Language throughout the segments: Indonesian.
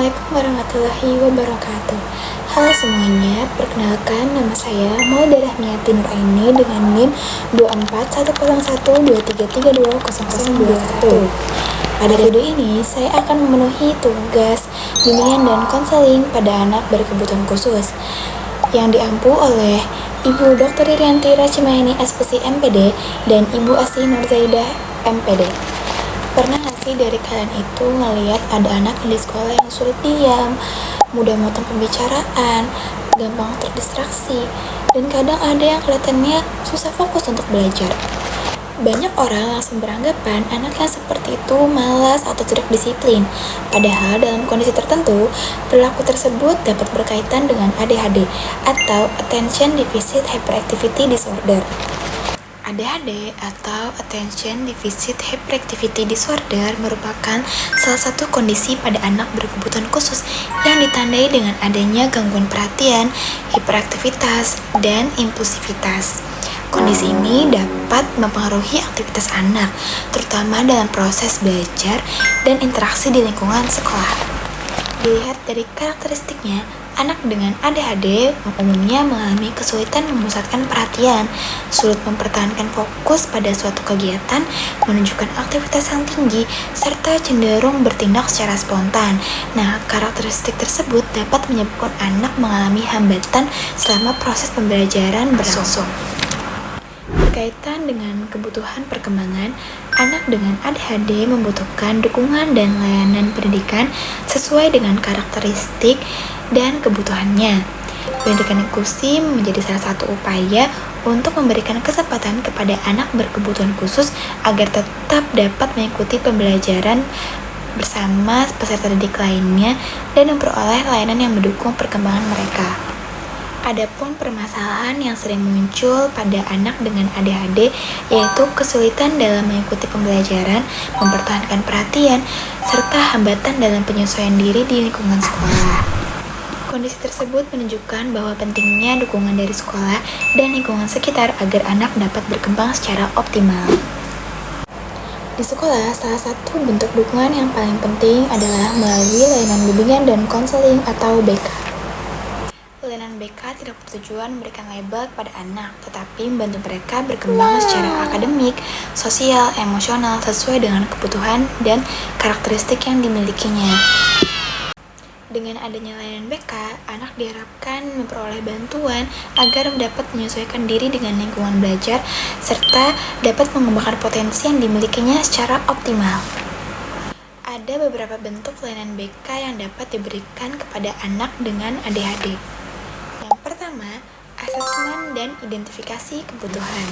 Assalamualaikum warahmatullahi wabarakatuh. Halo semuanya, perkenalkan nama saya Maudie Rahmiati Nuraini dengan NIM 24101233320021. Pada video ini, saya akan memenuhi tugas bimbingan dan konseling pada anak berkebutuhan khusus yang diampu oleh Ibu Dr. Irianti Rachimahini SPC MPD dan Ibu Asih Nurzaidah MPD. Pernah gak sih dari kalian itu ngeliat ada anak di sekolah yang sulit diam, mudah motong pembicaraan, gampang terdistraksi, dan kadang ada yang kelihatannya susah fokus untuk belajar? Banyak orang langsung beranggapan anak yang seperti itu malas atau tidak disiplin. Padahal dalam kondisi tertentu, perilaku tersebut dapat berkaitan dengan ADHD atau Attention Deficit Hyperactivity Disorder. ADHD atau Attention Deficit Hyperactivity Disorder merupakan salah satu kondisi pada anak berkebutuhan khusus yang ditandai dengan adanya gangguan perhatian, hiperaktivitas, dan impulsivitas. Kondisi ini dapat mempengaruhi aktivitas anak, terutama dalam proses belajar dan interaksi di lingkungan sekolah. Dilihat dari karakteristiknya, anak dengan ADHD umumnya mengalami kesulitan memusatkan perhatian, sulit mempertahankan fokus pada suatu kegiatan, menunjukkan aktivitas yang tinggi, serta cenderung bertindak secara spontan. Nah, karakteristik tersebut dapat menyebabkan anak mengalami hambatan selama proses pembelajaran berlangsung. Berkaitan dengan kebutuhan perkembangan, anak dengan ADHD membutuhkan dukungan dan layanan pendidikan sesuai dengan karakteristik dan kebutuhannya. Pendidikan inklusi menjadi salah satu upaya untuk memberikan kesempatan kepada anak berkebutuhan khusus agar tetap dapat mengikuti pembelajaran bersama peserta didik lainnya dan memperoleh layanan yang mendukung perkembangan mereka. Adapun permasalahan yang sering muncul pada anak dengan ADHD yaitu kesulitan dalam mengikuti pembelajaran, mempertahankan perhatian, serta hambatan dalam penyesuaian diri di lingkungan sekolah. Kondisi tersebut menunjukkan bahwa pentingnya dukungan dari sekolah dan lingkungan sekitar agar anak dapat berkembang secara optimal. Di sekolah, salah satu bentuk dukungan yang paling penting adalah melalui layanan bimbingan dan konseling atau BK. Layanan BK tidak bertujuan memberikan label kepada anak, tetapi membantu mereka berkembang secara akademik, sosial, emosional sesuai dengan kebutuhan dan karakteristik yang dimilikinya. Dengan adanya layanan BK, anak diharapkan memperoleh bantuan agar dapat menyesuaikan diri dengan lingkungan belajar serta dapat mengembangkan potensi yang dimilikinya secara optimal. Ada beberapa bentuk layanan BK yang dapat diberikan kepada anak dengan ADHD. Yang pertama, asesmen dan identifikasi kebutuhan.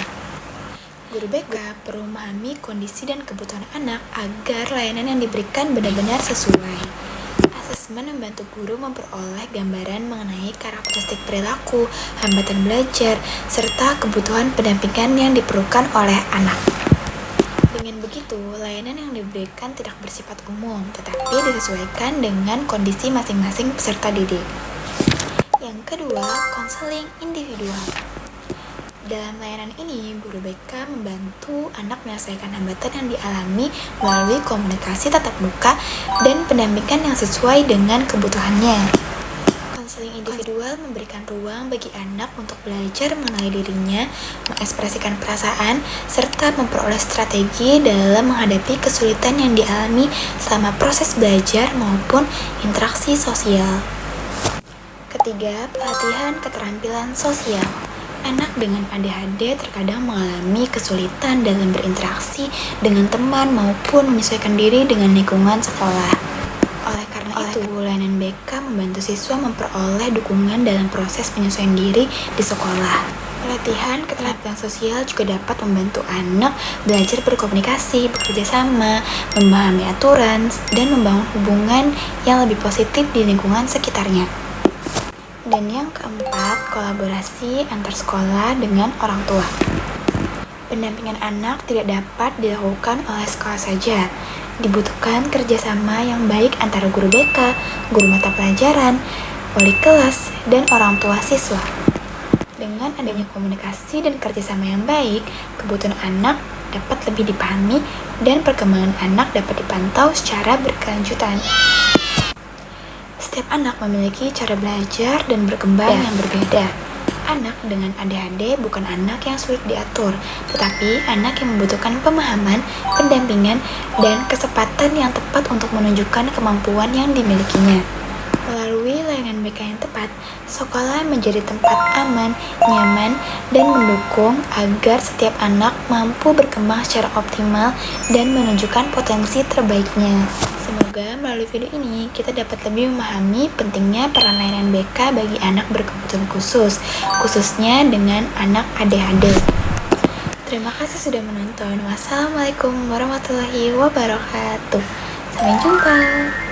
Guru BK perlu memahami kondisi dan kebutuhan anak agar layanan yang diberikan benar-benar sesuai. Asesmen membantu guru memperoleh gambaran mengenai karakteristik perilaku, hambatan belajar, serta kebutuhan pendampingan yang diperlukan oleh anak. Dengan begitu, layanan yang diberikan tidak bersifat umum, tetapi disesuaikan dengan kondisi masing-masing peserta didik. Yang kedua, konseling individual. Dalam layanan ini, guru BK membantu anak menyelesaikan hambatan yang dialami melalui komunikasi tatap muka dan pendampingan yang sesuai dengan kebutuhannya. Konseling individual memberikan ruang bagi anak untuk belajar mengenali dirinya, mengekspresikan perasaan, serta memperoleh strategi dalam menghadapi kesulitan yang dialami selama proses belajar maupun interaksi sosial. Ketiga, pelatihan keterampilan sosial. Anak dengan ADHD terkadang mengalami kesulitan dalam berinteraksi dengan teman maupun menyesuaikan diri dengan lingkungan sekolah. Oleh karena itu, layanan BK membantu siswa memperoleh dukungan dalam proses penyesuaian diri di sekolah. Pelatihan keterampilan sosial juga dapat membantu anak belajar berkomunikasi, bekerja sama, memahami aturan, dan membangun hubungan yang lebih positif di lingkungan sekitarnya. Dan yang keempat, kolaborasi antar sekolah dengan orang tua. Pendampingan anak tidak dapat dilakukan oleh sekolah saja. Dibutuhkan kerjasama yang baik antara guru BK, guru mata pelajaran, wali kelas, dan orang tua siswa. Dengan adanya komunikasi dan kerjasama yang baik, kebutuhan anak dapat lebih dipahami dan perkembangan anak dapat dipantau secara berkelanjutan. Setiap anak memiliki cara belajar dan berkembang yang berbeda. Anak dengan ADHD bukan anak yang sulit diatur, tetapi anak yang membutuhkan pemahaman, pendampingan, dan kesempatan yang tepat untuk menunjukkan kemampuan yang dimilikinya. Melalui layanan BK yang tepat, sekolah menjadi tempat aman, nyaman, dan mendukung agar setiap anak mampu berkembang secara optimal dan menunjukkan potensi terbaiknya. Semoga melalui video ini kita dapat lebih memahami pentingnya peran layanan BK bagi anak berkebutuhan khusus, khususnya dengan anak ADHD. Terima kasih sudah menonton. Wassalamualaikum warahmatullahi wabarakatuh. Sampai jumpa.